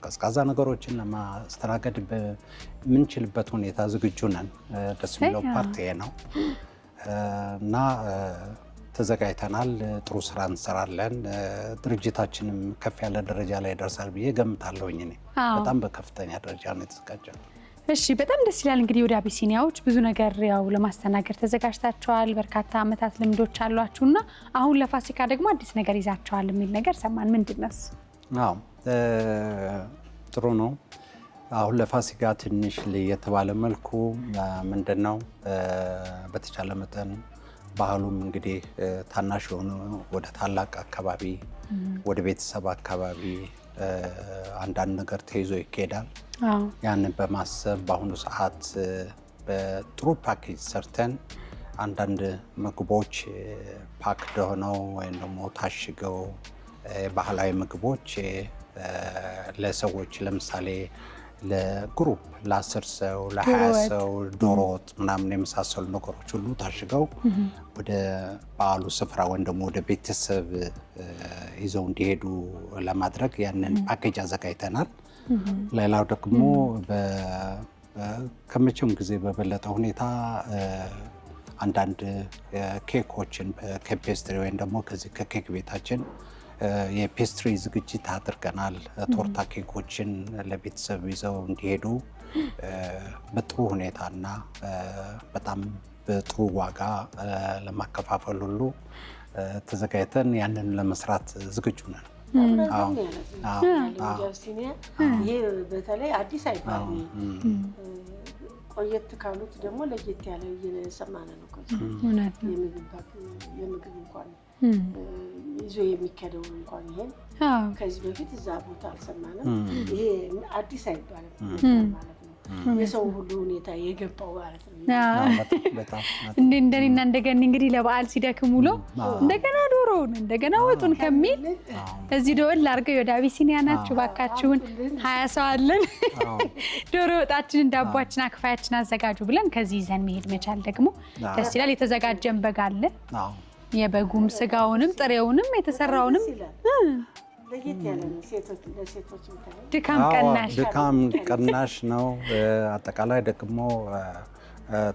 Speaker 6: ቀዝቃዛ ነገሮችን ለማስተናገድ በምንችልበት ሁኔታ ዝግጁ ነን። ደስ የሚለው ፓርቲ ነው እና ተዘጋጅተናል። ጥሩ ስራ እንሰራለን። ድርጅታችንም ከፍ ያለ ደረጃ ላይ ይደርሳል ብዬ ገምታለሁኝ። እኔ በጣም በከፍተኛ ደረጃ ነው የተዘጋጀው።
Speaker 1: እሺ፣ በጣም ደስ ይላል። እንግዲህ ዮድ አቢሲኒያዎች ብዙ ነገር ያው ለማስተናገድ ተዘጋጅታቸዋል። በርካታ ዓመታት ልምዶች አሏችሁና አሁን ለፋሲካ ደግሞ አዲስ ነገር ይዛቸዋል የሚል ነገር ሰማን። ምንድን ነው?
Speaker 6: አዎ ጥሩ ነው። አሁን ለፋሲካ ትንሽ ለየት ባለ መልኩ ምንድነው በተቻለ መጠን ባህሉም እንግዲህ ታናሽ የሆኑ ወደ ታላቅ አካባቢ ወደ ቤተሰብ አካባቢ አንዳንድ ነገር ተይዞ ይካሄዳል። ያንን በማሰብ በአሁኑ ሰዓት በጥሩ ፓኬጅ ሰርተን አንዳንድ ምግቦች ፓክድ ሆነው ወይም ደግሞ ታሽገው ባህላዊ ምግቦች ለሰዎች ለምሳሌ ለግሩፕ ለ10 ሰው ለ20 ሰው ዶሮ ወጥ ምናምን የመሳሰሉ ነገሮች ሁሉ ታሽገው ወደ በዓሉ ስፍራ ወይም ደግሞ ወደ ቤተሰብ ይዘው እንዲሄዱ ለማድረግ ያንን ፓኬጅ አዘጋጅተናል። ሌላው ደግሞ ከመቼም ጊዜ በበለጠ ሁኔታ አንዳንድ ኬኮችን ከፔስትሪ ወይም ደግሞ ከዚህ ከኬክ ቤታችን የፔስትሪ ዝግጅት አድርገናል። ቶርታ ኬኮችን ለቤተሰብ ይዘው እንዲሄዱ በጥሩ ሁኔታና በጣም በጥሩ ዋጋ ለማከፋፈል ሁሉ ተዘጋጅተን ያንን ለመስራት ዝግጁ ነን።
Speaker 2: ይሄ በተለይ አዲስ አይባልም። ቆየት ካሉት ደግሞ ለየት ያለ እየሰማን ነው። የምግብ እንኳን ይዞ የሚከደው እንኳን ይሄን ከዚህ በፊት እዛ ቦታ አልሰማንም። ይሄ አዲስ አይባልም ማለት ነው። የሰው ሁሉ ሁኔታ የገባው ማለት ነው።
Speaker 1: እንደኔና እንደገና እንግዲህ ለበዓል ሲደክም ውሎ እንደገና ዶሮውን እንደገና ወጡን ከሚል እዚህ ደወል አድርገው ወደ አቢሲኒያ ናችሁ ባካችሁን 20 ሰው አለን ዶሮ ወጣችንን ዳቦአችን አክፋያችን አዘጋጁ ብለን ከዚህ ይዘን መሄድ መቻል ደግሞ ደስ ይላል። የተዘጋጀን በግ አለ። የበጉም ስጋውንም ጥሬውንም የተሰራውንም
Speaker 2: ለየት ያለ ነው። ለሴቶች
Speaker 1: ድካም
Speaker 6: ቀናሽ ነው። አጠቃላይ ደግሞ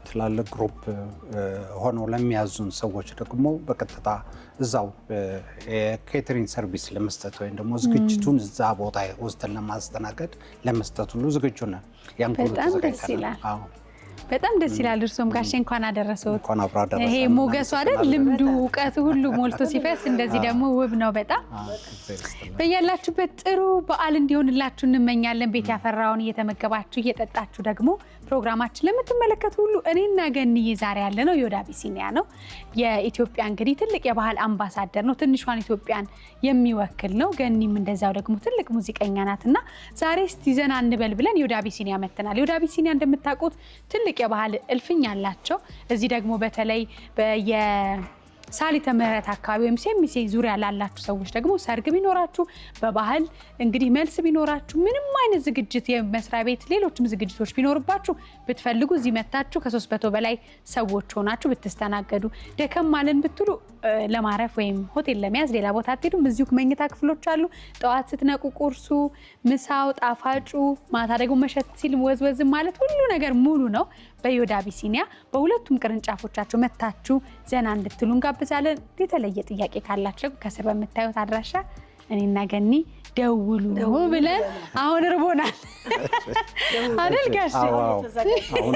Speaker 6: ትላልቅ ግሩፕ ሆነው ለሚያዙን ሰዎች ደግሞ በቀጥታ እዛው የኬተሪንግ ሰርቪስ ለመስጠት ወይም ደግሞ ዝግጅቱን እዛ ቦታ ወስደን ለማስተናገድ ለመስጠት ሁሉ ዝግጁ ነን። ያን ሁሉ ተዘጋጅተናል።
Speaker 1: በጣም ደስ ይላል። እርሶም ጋሼ እንኳን አደረሰዎት። ይሄ ሞገሱ አይደል ልምዱ እውቀቱ ሁሉ ሞልቶ ሲፈስ እንደዚህ ደግሞ ውብ ነው በጣም። በያላችሁበት ጥሩ በዓል እንዲሆንላችሁ እንመኛለን። ቤት ያፈራውን እየተመገባችሁ እየጠጣችሁ ደግሞ ፕሮግራማችን ለምትመለከቱ ሁሉ እኔና ገንዬ ዛሬ ያለ ነው ዮድ አቢሲኒያ ነው። የኢትዮጵያ እንግዲህ ትልቅ የባህል አምባሳደር ነው። ትንሿን ኢትዮጵያን የሚወክል ነው። ገኒም እንደዛው ደግሞ ትልቅ ሙዚቀኛ ናትና ዛሬ እስቲ ዘና እንበል ብለን ዮድ አቢሲኒያ መጥተናል። ዮድ አቢሲኒያ እንደምታውቁት ትልቅ የባህል እልፍኝ አላቸው። እዚህ ደግሞ በተለይ ሳሊተ ምህረት አካባቢ ወይም ሴሚሴ ዙሪያ ላላችሁ ሰዎች ደግሞ ሰርግ ቢኖራችሁ በባህል እንግዲህ መልስ ቢኖራችሁ ምንም አይነት ዝግጅት የመስሪያ ቤት ሌሎችም ዝግጅቶች ቢኖርባችሁ ብትፈልጉ እዚህ መታችሁ ከ300 በላይ ሰዎች ሆናችሁ ብትስተናገዱ ደከም ማለን ብትሉ ለማረፍ ወይም ሆቴል ለመያዝ ሌላ ቦታ አትሄዱም። እዚሁ መኝታ ክፍሎች አሉ። ጠዋት ስትነቁ ቁርሱ፣ ምሳው፣ ጣፋጩ ማታ ደግሞ መሸት ሲል ወዝወዝ ማለት ሁሉ ነገር ሙሉ ነው። በዮድ አቢሲኒያ በሁለቱም ቅርንጫፎቻችሁ መታችሁ ዘና እንድትሉ እንጋብዛለን። የተለየ ጥያቄ ካላችሁ ከስር በምታዩት አድራሻ እኔና ገኒ ደውሉ ብለን አሁን እርቦናል አይደል ጋሼ?
Speaker 6: አሁን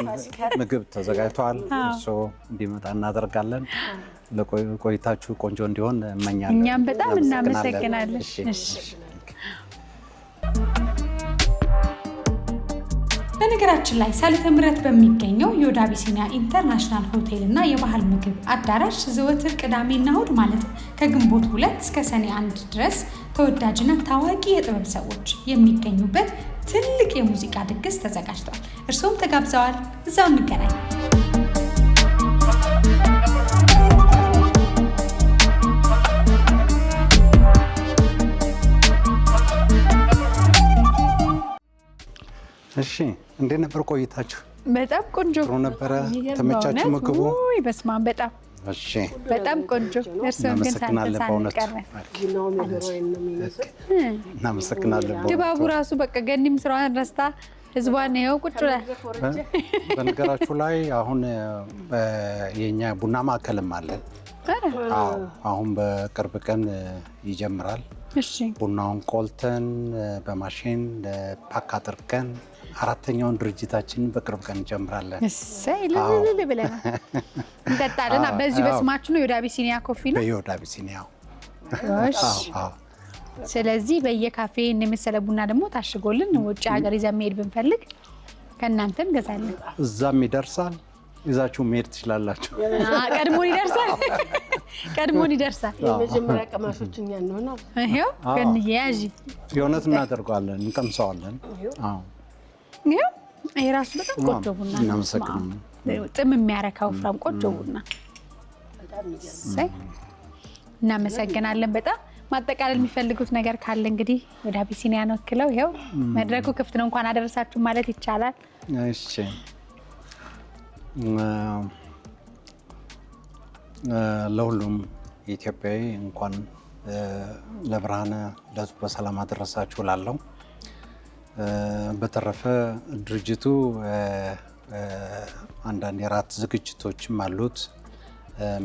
Speaker 6: ምግብ ተዘጋጅቷል። እሱ እንዲመጣ እናደርጋለን። ለቆይታችሁ ቆንጆ እንዲሆን እመኛለሁ።
Speaker 1: እኛም በጣም እናመሰግናለን። በነገራችን ላይ ሳሊተ ምህረት በሚገኘው ዮድ አቢሲኒያ ኢንተርናሽናል ሆቴል እና የባህል ምግብ አዳራሽ ዘወትር ቅዳሜና እሁድ ማለት ከግንቦት 2 እስከ ሰኔ 1 ድረስ ተወዳጅና ታዋቂ የጥበብ ሰዎች የሚገኙበት ትልቅ የሙዚቃ ድግስ ተዘጋጅቷል። እርስዎም ተጋብዘዋል። እዛው እንገናኝ።
Speaker 6: እሺ፣ እንዴት ነበር ቆይታችሁ?
Speaker 1: በጣም ቆንጆ
Speaker 6: ነበረ። ተመቻችሁ ምግቡ?
Speaker 1: ወይ በስማም በጣም
Speaker 6: እሺ፣
Speaker 1: በጣም ቆንጆ። እርስዎም ግን
Speaker 6: እናመሰግናለን።
Speaker 1: ድባቡ ራሱ በቃ ገኒም ስራዋን ረስታ ህዝቧን ነው ቁጭ ብላ።
Speaker 6: በነገራችሁ ላይ አሁን የኛ ቡና ማዕከልም አለን። አሁን በቅርብ ቀን ይጀምራል። ቡናውን ቆልተን በማሽን ፓክ አድርገን አራተኛውን ድርጅታችን በቅርብ ቀን እንጀምራለን።
Speaker 1: እሰይ ልልል ብለናል። እንጠጣለን። በዚሁ በስማችሁ ነው ዮድ አቢሲኒያ ኮፊ ነው?
Speaker 6: በዮድ አቢሲኒያ።
Speaker 1: ስለዚህ በየካፌ የመሰለ ቡና ደግሞ ታሽጎልን ውጭ ሀገር ይዘን መሄድ ብንፈልግ ከእናንተ እንገዛለን።
Speaker 6: እዛም ይደርሳል። ይዛችሁ መሄድ ትችላላችሁ።
Speaker 1: ቀድሞን ይደርሳል።
Speaker 2: የመጀመሪያ ቀማሾች እኛ እንሆና
Speaker 1: ይሄው ገንዬ ያዢ
Speaker 6: የእውነት እናደርገዋለን፣ እንቀምሰዋለን። አዎ
Speaker 1: ይሄው ይሄ ራሱ በጣም ቆንጆ ቡና ነው።
Speaker 6: እናመሰግናለን።
Speaker 1: ጥም የሚያረካው ፍራም ቆንጆ ቡና። እናመሰግናለን በጣም። ማጠቃለል የሚፈልጉት ነገር ካለ እንግዲህ ወደ አቢሲኒያን ወክለው ይሄው መድረኩ ክፍት ነው፣ እንኳን አደረሳችሁ ማለት ይቻላል።
Speaker 6: እሺ ለሁሉም ኢትዮጵያዊ እንኳን ለብርሃነ ልደቱ በሰላም አደረሳችሁ ላለው። በተረፈ ድርጅቱ አንዳንድ የራት ዝግጅቶችም አሉት።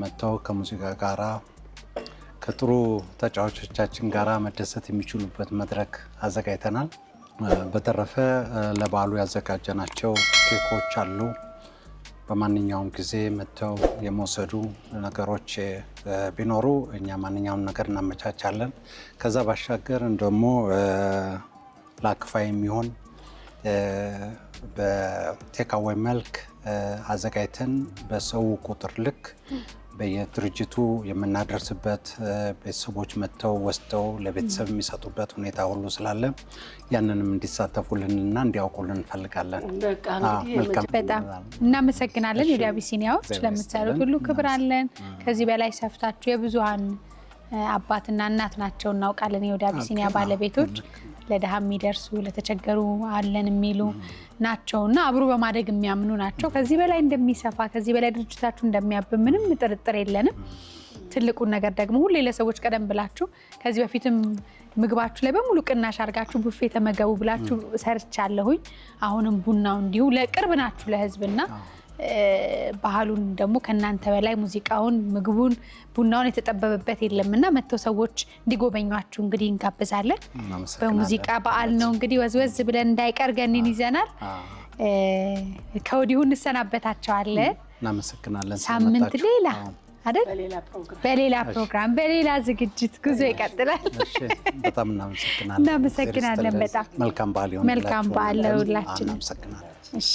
Speaker 6: መጥተው ከሙዚቃ ጋራ ከጥሩ ተጫዋቾቻችን ጋራ መደሰት የሚችሉበት መድረክ አዘጋጅተናል። በተረፈ ለበዓሉ ያዘጋጀናቸው ኬኮች አሉ። በማንኛውም ጊዜ መጥተው የመውሰዱ ነገሮች ቢኖሩ እኛ ማንኛውም ነገር እናመቻቻለን። ከዛ ባሻገር ደግሞ ለአክፋይ የሚሆን በቴካዌይ መልክ አዘጋጅተን በሰው ቁጥር ልክ በየድርጅቱ የምናደርስበት ቤተሰቦች መጥተው ወስደው ለቤተሰብ የሚሰጡበት ሁኔታ ሁሉ ስላለ ያንንም እንዲሳተፉልንና እንዲያውቁልን እንፈልጋለን።
Speaker 1: በጣም እናመሰግናለን። ወደ አቢሲኒያዎች ለምትሰሩት ሁሉ ክብር አለን። ከዚህ በላይ ሰፍታችሁ የብዙሃን አባትና እናት ናቸው እናውቃለን። ወደ አቢሲኒያ ባለቤቶች ለድሃ የሚደርሱ ለተቸገሩ አለን የሚሉ ናቸውና አብሮ በማደግ የሚያምኑ ናቸው። ከዚህ በላይ እንደሚሰፋ ከዚህ በላይ ድርጅታችሁ እንደሚያብብ ምንም ጥርጥር የለንም። ትልቁን ነገር ደግሞ ሁሌ ለሰዎች ቀደም ብላችሁ ከዚህ በፊትም ምግባችሁ ላይ በሙሉ ቅናሽ አድርጋችሁ ቡፌ ተመገቡ ብላችሁ ሰርቻለሁኝ። አሁንም ቡናው እንዲሁ ለቅርብ ናችሁ ለህዝብና ባህሉን ደግሞ ከናንተ በላይ ሙዚቃውን፣ ምግቡን፣ ቡናውን የተጠበበበት የለምና መጥተው ሰዎች እንዲጎበኟችሁ እንግዲህ እንጋብዛለን። በሙዚቃ በዓል ነው እንግዲህ ወዝወዝ ብለን እንዳይቀር ገኒን ይዘናል። ከወዲሁ እንሰናበታቸዋለን።
Speaker 6: እናመሰግናለን።
Speaker 1: ሳምንት ሌላ አይደል? በሌላ ፕሮግራም በሌላ ዝግጅት ጉዞ ይቀጥላል።
Speaker 6: በጣም እናመሰግናለን።
Speaker 1: በጣም
Speaker 6: መልካም በዓል ይሁን።
Speaker 1: መልካም በዓል ለሁላችንም።
Speaker 6: እናመሰግናለን።
Speaker 1: እሺ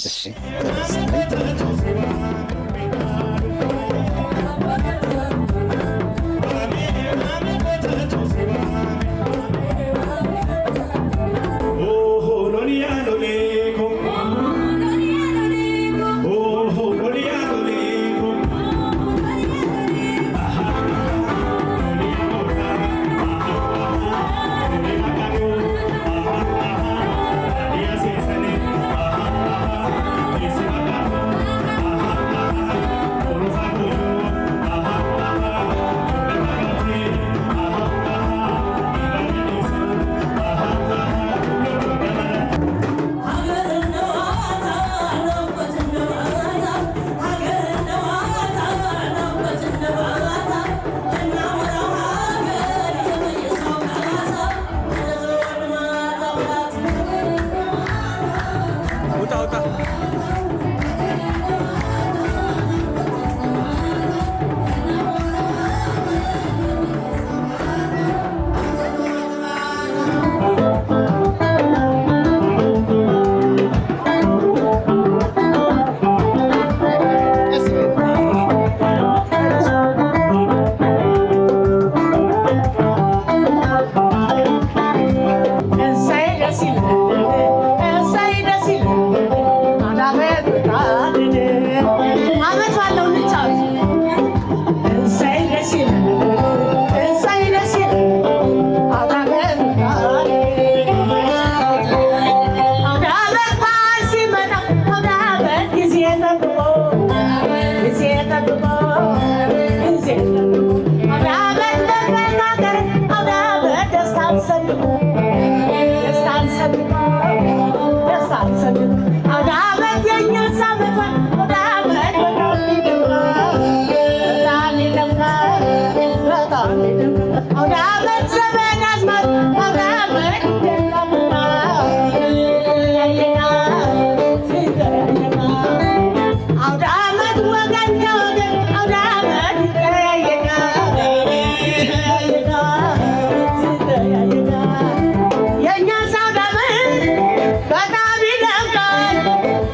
Speaker 5: በጣም ይደምቃል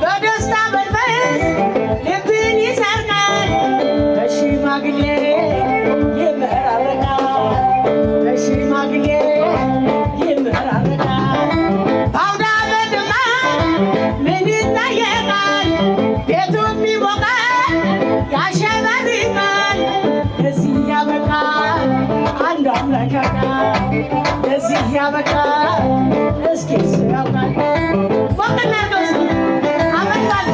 Speaker 5: በደስታ መንፈስ ልብን
Speaker 2: ለዚህ ያበቃ እስኪ ያውቃል ወቅናርገው እስኪ አመጣል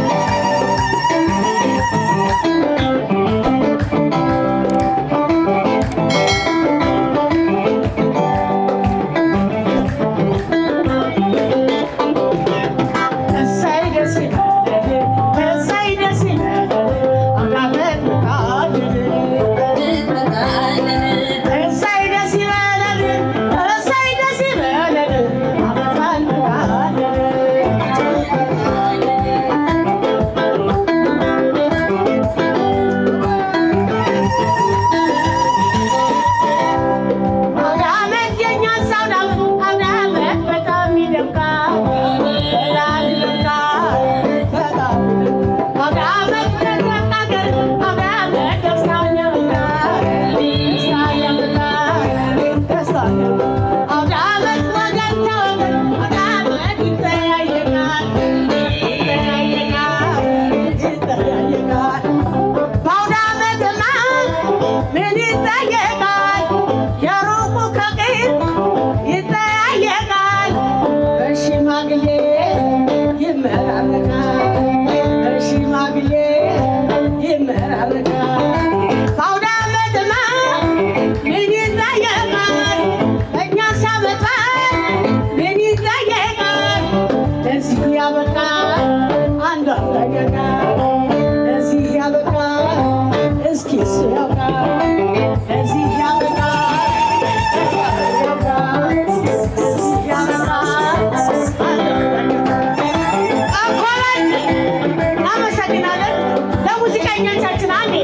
Speaker 7: ለሙዚቀኞቻችን አንዴ